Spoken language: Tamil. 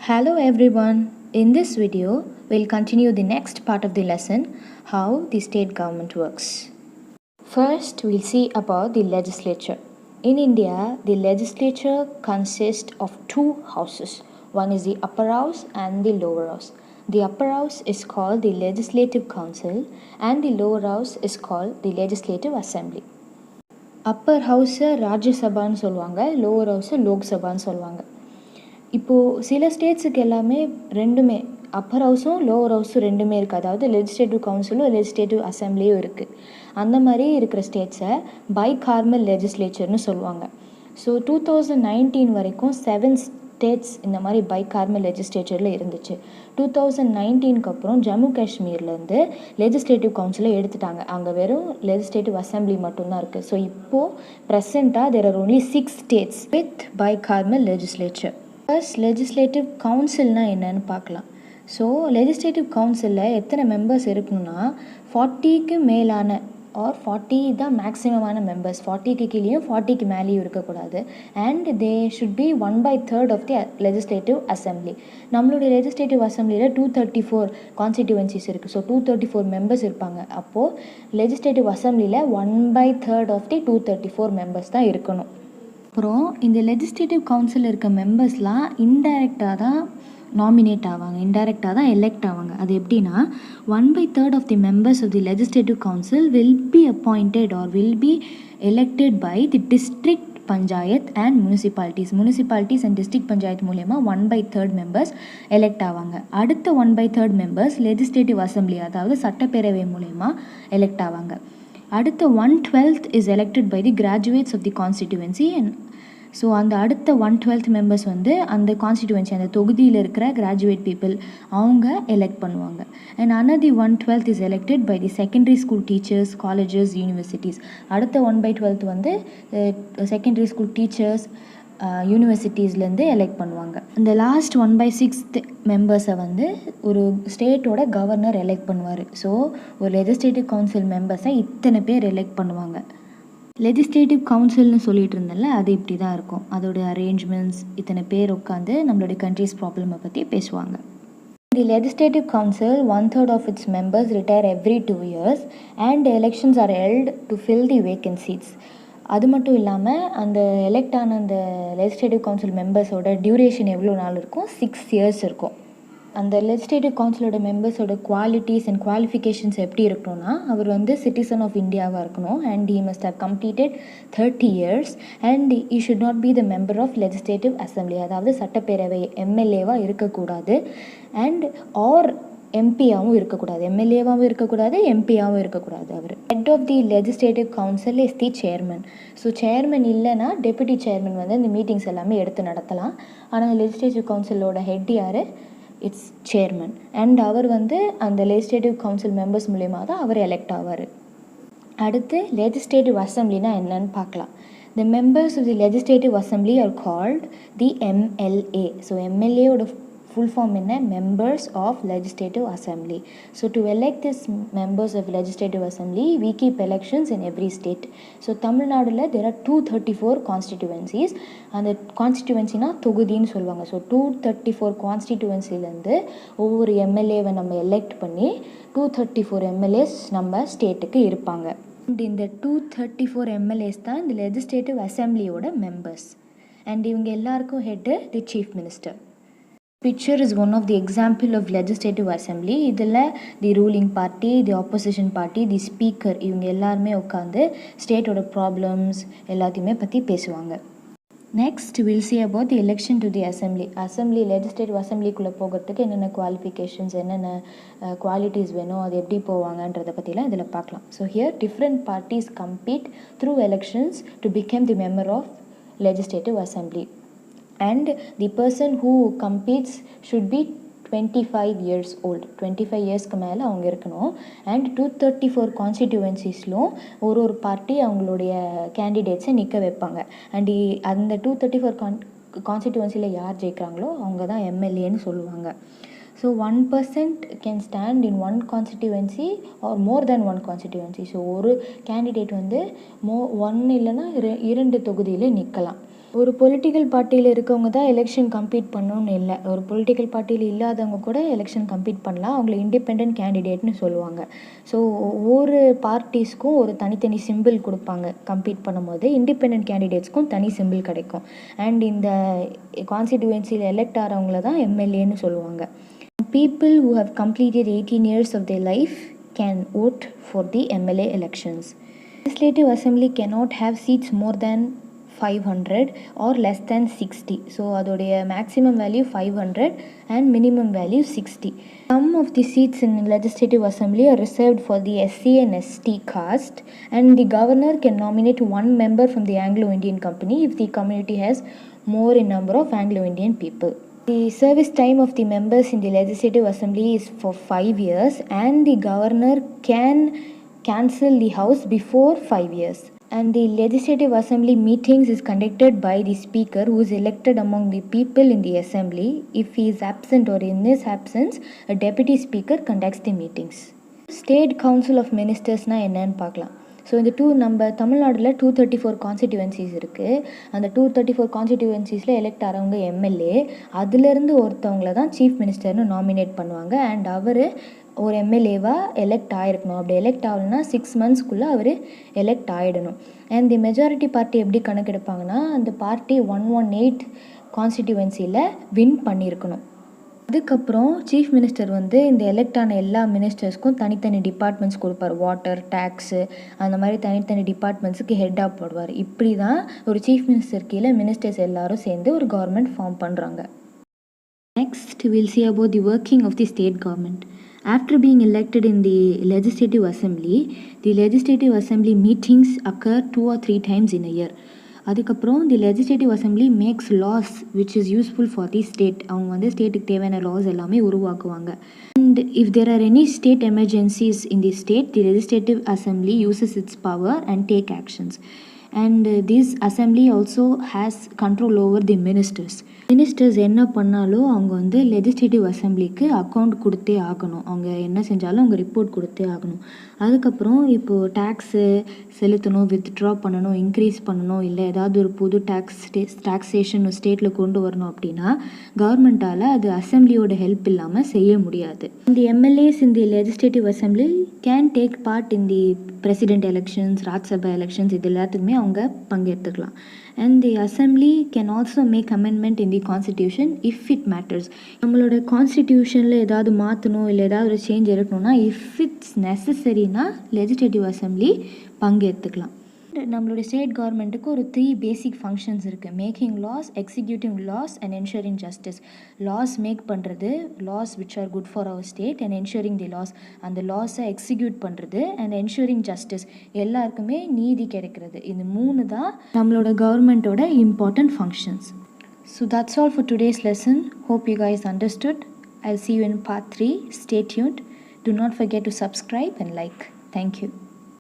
Hello everyone. In this video, we'll continue the next part of the lesson, how the state government works. First, we'll see about the legislature. In India, the legislature consists of two houses. One is the upper house and the lower house. The upper house is called the Legislative Council and the lower house is called the Legislative Assembly. Appar ஹவுஸை ராஜ்யசபான்னு சொல்லுவாங்க, லோவர் ஹவுஸை லோக்சபான்னு சொல்லுவாங்க. இப்போது சில ஸ்டேட்ஸுக்கு எல்லாமே ரெண்டுமே அப்பர் ஹவுஸும் லோவர் ஹவுஸும் ரெண்டுமே இருக்குது. அதாவது லெஜிஸ்லேட்டிவ் கவுன்சிலும் லெஜிஸ்லேட்டிவ் அசம்பிளியும் இருக்குது. அந்த மாதிரி இருக்கிற ஸ்டேட்ஸை பைகார்மல் லெஜிஸ்லேச்சர்னு சொல்லுவாங்க. ஸோ 2019 வரைக்கும் 7 ஸ்டேட்ஸ் இந்த மாதிரி பைகார்மல் லெஜிஸ்லேச்சரில் இருந்துச்சு. 2019க்கு அப்புறம் ஜம்மு காஷ்மீர்லேருந்து லெஜிஸ்லேட்டிவ் கவுன்சிலை எடுத்துட்டாங்க. அங்கே வெறும் லெஜிஸ்லேட்டிவ் அசம்பிளி மட்டும்தான் இருக்குது. ஸோ இப்போது ப்ரெசண்ட்டாக there are only 6 states with bicameral legislature. First legislative கவுன்சில்னால் என்னன்னு பார்க்கலாம். ஸோ லெஜிஸ்லேட்டிவ் கவுன்சிலில் எத்தனை மெம்பர்ஸ் இருக்கணும்னா 40க்கு மேலான ஆர் 40 தான் மேக்ஸிமமான மெம்பர்ஸ். 40க்கு கீழேயும் 40க்கு மேலேயும் இருக்கக்கூடாது. And they should be 1/3 of the legislative assembly. நம்மளுடைய லெஜிஸ்லேட்டிவ் அசம்பிளியில் 234 கான்ஸ்டிடியூவன்சிஸ் இருக்குது. ஸோ 234 மெம்பர்ஸ் இருப்பாங்க. அப்போது லெஜிஸ்லேட்டிவ் அசம்பிளியில் 1/3 ஆஃப் தி 234 மெம்பர்ஸ் தான் இருக்கணும். அப்புறம் இந்த லெஜிஸ்லேட்டிவ் கவுன்சிலில் இருக்க மெம்பர்ஸ்லாம் இன்டைரக்டாக தான் நாமினேட் ஆவாங்க, இன்டைரக்டாக தான் எலெக்ட் ஆவாங்க. அது எப்படின்னா 1/3 of the members of the legislative council will be appointed or will be elected by the district panchayat and municipalities and district panchayat மூலயமா 1/3 மெம்பர்ஸ் எலெக்ட் ஆவாங்க. அடுத்த 1/3 மெம்பர்ஸ் லெஜிஸ்லேட்டிவ் அசம்பிளி அதாவது சட்டப்பேரவை மூலயமா எலெக்ட் ஆவாங்க. அடுத்த 1/12 is elected by the graduates of the constituency. And so அந்த அடுத்த 1/12 மெம்பர்ஸ் வந்து அந்த கான்ஸ்டிடியூவன்சி அந்த தொகுதியில் இருக்கிற கிராஜுவேட் பீப்புள் அவங்க எலெக்ட் பண்ணுவாங்க. And another 1/12 is elected by the secondary school teachers, colleges, universities. அடுத்த 1/12 வந்து செகண்டரி ஸ்கூல் டீச்சர்ஸ், யூனிவர்சிட்டிஸ்லேருந்து எலெக்ட் பண்ணுவாங்க. இந்த லாஸ்ட் 1/6 மெம்பர்ஸை வந்து ஒரு ஸ்டேட்டோட கவர்னர் எலெக்ட் பண்ணுவார். ஸோ ஒரு லெஜிஸ்லேட்டிவ் கவுன்சில் மெம்பர்ஸை இத்தனை பேர் எலெக்ட் பண்ணுவாங்க. லெஜிஸ்லேட்டிவ் கவுன்சில்னு சொல்லிட்டு இருந்தேன்ல, அது இப்படி தான் இருக்கும். அதோட அரேஞ்ச்மெண்ட்ஸ், இத்தனை பேர் உட்காந்து நம்மளுடைய கண்ட்ரிஸ் ப்ராப்ளமை பற்றி பேசுவாங்க. The legislative council, 1/3 of its members retire every 2 years and elections are held to fill the vacant seats. அது மட்டும் இல்லாமல் அந்த எலெக்ட் ஆன அந்த லெஜிஸ்லேட்டிவ் கவுன்சில் மெம்பர்ஸோட டியூரேஷன் எவ்வளோ நாள் இருக்கும்? 6 years இருக்கும். அந்த லெஜிஸ்லேட்டிவ் கவுன்சிலோட மெம்பர்ஸோட குவாலிட்டிஸ் அண்ட் குவாலிஃபிகேஷன்ஸ் எப்படி இருக்கணும்னா, அவர் வந்து சிட்டிசன் ஆஃப் இந்தியாவாக இருக்கணும் and he must have completed 30 years and he should not be the member of legislative assembly. அதாவது சட்டப்பேரவை எம்எல்ஏவாக இருக்கக்கூடாது அண்ட் ஆர் எம்பியாகவும் இருக்கக்கூடாது. எம்எல்ஏவாகவும் இருக்கக்கூடாது, எம்பியாகவும் இருக்கக்கூடாது. அவர் head of the legislative council is the chairman. So chairman இல்லைன்னா டெபுட்டி சேர்மன் வந்து இந்த மீட்டிங்ஸ் எல்லாமே எடுத்து நடத்தலாம். ஆனால் லெஜிஸ்லேட்டிவ் கவுன்சிலோட ஹெட் யார்? It's chairman. அண்ட் அவர் வந்து அந்த லெஜிஸ்லேட்டிவ் கவுன்சில் மெம்பர்ஸ் மூலயமா தான் அவர் எலெக்ட் ஆவார். அடுத்து லெஜிஸ்லேட்டிவ் அசம்பிளினா என்னன்னு பார்க்கலாம். The members of the legislative assembly are called the MLA. So எம்எல்ஏவோட full form என்ன? Members of legislative assembly. So to elect these members of legislative assembly, we keep elections in every state. So தமிழ்நாடுல there are 234 constituencies. அந்த கான்ஸ்டிடுவன்சினா தொகுதின்னு சொல்லுவாங்க. ஸோ 234 கான்ஸ்டிடுவன்சிலேருந்து ஒவ்வொரு எம்எல்ஏவை நம்ம எலெக்ட் பண்ணி 234 எம்எல்ஏஸ் நம்ம ஸ்டேட்டுக்கு இருப்பாங்க. அண்ட் இந்த 234 எம்எல்ஏஸ் தான் இந்த லெஜிஸ்லேட்டிவ் அசம்பிளியோட மெம்பர்ஸ். அண்ட் இவங்க எல்லாருக்கும் head the chief minister. Picture is one of the example of legislative assembly. இதில் the ruling party, the opposition party, the speaker இவங்க எல்லாருமே உட்காந்து ஸ்டேட்டோட ப்ராப்ளம்ஸ் எல்லாத்தையுமே பற்றி பேசுவாங்க. Next will see about the election to the assembly. Assembly legislative அசம்பிளிக்குள்ளே போகிறதுக்கு என்னென்ன குவாலிஃபிகேஷன்ஸ், என்னென்ன குவாலிட்டிஸ் வேணும், அது எப்படி போவாங்கன்றதை பற்றிலாம் இதில் பார்க்கலாம். So here different parties compete through elections to become the member of legislative assembly. And the person who competes should be 25 years old. 25 இயர்ஸ்க்கு மேலே அவங்க இருக்கணும். அண்ட் 234 கான்ஸ்டிடியூவன்சிஸ்லும் ஒரு பார்ட்டி அவங்களுடைய கேண்டிடேட்ஸை நிற்க வைப்பாங்க. அண்ட் அந்த 234 கான்ஸ்டிடியூவன்சியில் யார் ஜெயிக்கிறாங்களோ அவங்க தான் எம்எல்ஏன்னு சொல்லுவாங்க. So 1% can stand in 1 constituency or more than 1 constituency. So ஒரு கேண்டிடேட் வந்து 1 இல்லைன்னா 2 தொகுதியில் நிற்கலாம். ஒரு பொலிட்டிக்கல் பார்ட்டியில் இருக்கவங்க தான் எலெக்ஷன் கம்ப்ளீட் பண்ணணும்னு இல்லை. ஒரு பொலிட்டிக்கல் பார்ட்டியில் இல்லாதவங்க கூட எலெக்ஷன் கம்ப்ளீட் பண்ணலாம். அவங்கள இண்டிபெண்டன்ட் கேண்டிடேட்னு சொல்லுவாங்க. ஸோ ஒவ்வொரு பார்ட்டிஸ்க்கும் ஒரு தனித்தனி சிம்பிள் கொடுப்பாங்க. கம்ப்ளீட் பண்ணும்போது இண்டிபெண்டன்ட் கேண்டிடேட்ஸ்க்கும் தனி சிம்பிள் கிடைக்கும். அண்ட் இந்த கான்ஸ்டிடியூவன்சியில் எலெக்ட் ஆகிறவங்கள தான் எம்எல்ஏன்னு சொல்லுவாங்க. People who have completed 18 years of their life can vote for the MLA elections. Legislative Assembly cannot have seats more than 500 or less than 60. So அதோடைய maximum value 500 and minimum value 60. Some of the seats in Legislative Assembly are reserved for the SC and ST caste, and the governor can nominate one member from the Anglo-Indian company if the community has more in number of Anglo-Indian people. The service time of the members in the Legislative Assembly is for 5 years, and the governor can cancel the house before 5 years. And the Legislative Assembly meetings is conducted by the speaker, who is elected among the people in the assembly. If he is absent or in his absence, a deputy speaker conducts the meetings. State Council of Ministersனா என்னன்னு பார்க்கலாம். ஸோ இந்த நம்ம தமிழ்நாட்டில் 234 கான்ஸ்டிடியூவன்சிஸ் இருக்குது. அந்த 234 கான்ஸ்டிடியூவன்சிஸில் எலெக்ட் ஆகிறவங்க எம்எல்ஏ, அதுலேருந்து ஒருத்தவங்கள தான் சீஃப் மினிஸ்டர்னு நாமினேட் பண்ணுவாங்க. அண்ட் அவர் ஒரு எம்எல்ஏவாக எலெக்ட் ஆகிருக்கணும். அப்படி எலெக்ட் ஆகலைன்னா 6 monthsக்குள்ளே அவர் எலெக்ட் ஆகிடணும். அண்ட் தி மெஜாரிட்டி பார்ட்டி எப்படி கணக்கெடுப்பாங்கன்னா, அந்த பார்ட்டி 118 கான்ஸ்டிடியூவன்சியில் வின் பண்ணியிருக்கணும். அதுக்கப்புறம் சீஃப் மினிஸ்டர் இந்த எலெக்ட் ஆன எல்லா மினிஸ்டர்ஸ்க்கும் தனித்தனி டிபார்ட்மெண்ட்ஸ் கொடுப்பார். வாட்டர், டேக்ஸு, அந்த மாதிரி தனித்தனி டிபார்ட்மெண்ட்ஸுக்கு ஹெட்டாக போடுவார். இப்படி தான் ஒரு சீஃப் மினிஸ்டர் கீழே மினிஸ்டர்ஸ் எல்லாரும் சேர்ந்து ஒரு கவர்மெண்ட் ஃபார்ம் பண்ணுறாங்க. Next, we'll see about the working of the state government. After being elected in the Legislative Assembly meetings occur 2 or 3 times in a year. அதுக்கப்புறம் the legislative assembly makes laws which is useful for the state. அவங்க ஸ்டேட்டுக்கு தேவையான லாஸ் எல்லாமே உருவாக்குவாங்க. And if there are any state emergencies in the state, the legislative assembly uses its power and take actions. And this assembly also has control over the ministers. Ministers என்ன பண்ணாலும் அவங்க லெஜிஸ்லேட்டிவ் அசம்பிளிக்கு அக்கௌண்ட் கொடுத்தே ஆகணும். அவங்க என்ன செஞ்சாலும் அவங்க ரிப்போர்ட் கொடுத்தே ஆகணும். அதுக்கப்புறம் இப்போது டேக்ஸு செலுத்தணும், வித்ட்ரா பண்ணணும், இன்க்ரீஸ் பண்ணணும், இல்லை ஏதாவது ஒரு புது டாக்ஸேஷன் ஸ்டேட்டில் கொண்டு வரணும் அப்படின்னா கவர்மெண்ட்டால் அது அசம்பிளியோட ஹெல்ப் இல்லாமல் செய்ய முடியாது. இந்த எம்எல்ஏஸ் இந்த legislative assembly can take part in the president elections, Rajya Sabha elections, இது எல்லாத்துக்குமே அவங்க பங்கேற்றுக்கலாம். And the assembly can also make amendment in the constitution if it matters. நம்மளோட கான்ஸ்டிடியூஷனில் ஏதாவது மாற்றணும், இல்லை ஏதாவது ஒரு சேஞ்ச் இருக்கணும்னா இஃப் இட்ஸ் நெசசரினா லெஜிஸ்லேட்டிவ் அசம்பிளி பங்கேற்றுக்கலாம். நம்மளுடைய ஸ்டேட் கவர்மெண்ட்டுக்கு ஒரு 3 பேசிக் ஃபங்க்ஷன்ஸ் இருக்குது. Making laws, executing laws and ensuring justice. Laws make பண்ணுறது, laws which are good for our state, and ensuring the laws, அந்த லாஸை எக்ஸிக்யூட் பண்ணுறது, அண்ட் என்ஷூரிங் ஜஸ்டிஸ், எல்லாருக்குமே நீதி கிடைக்கிறது. இது 3 தான் நம்மளோட கவர்மெண்ட்டோட important functions. So that's all for today's lesson. Hope you guys understood. I'll see you in part 3. Stay tuned. Do not forget to subscribe and like. Thank you.